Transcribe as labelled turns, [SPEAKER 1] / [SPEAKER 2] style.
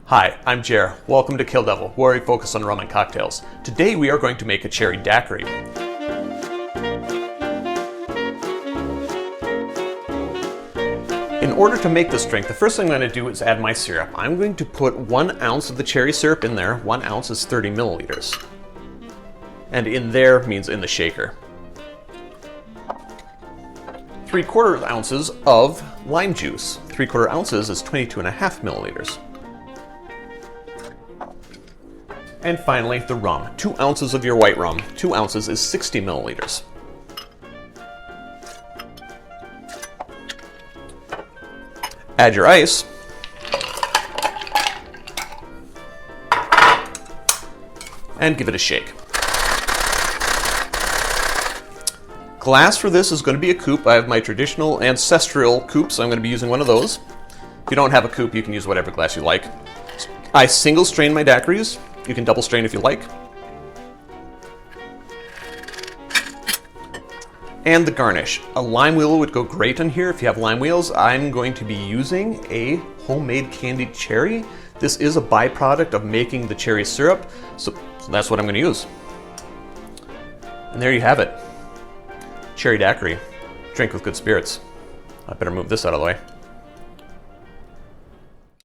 [SPEAKER 1] Hi, I'm Jer. Welcome to Kill-Divill, where we focus on rum and cocktails. Today we are going to make a Cherry Daiquiri. In order to make this drink, the first thing I'm going to do is add my syrup. I'm going to put 1 ounce of the cherry syrup in there. 1 ounce is 30 milliliters. And in there means in the shaker. 3/4 ounces of lime juice. 3/4 ounces is 22.5 milliliters. And finally, the rum. 2 ounces of your white rum. 2 ounces is 60 milliliters. Add your ice. And give it a shake. Glass for this is going to be a Coupe. I have my traditional ancestral Coupe, so I'm going to be using one of those. If you don't have a Coupe, you can use whatever glass you like. I single strain my daiquiris. You can double strain if you like. And the garnish. A lime wheel would go great in here if you have lime wheels. I'm going to be using a homemade candied cherry. This is a byproduct of making the cherry syrup, so that's what I'm going to use. And there you have it. Cherry Daiquiri. Drink with good spirits. I better move this out of the way.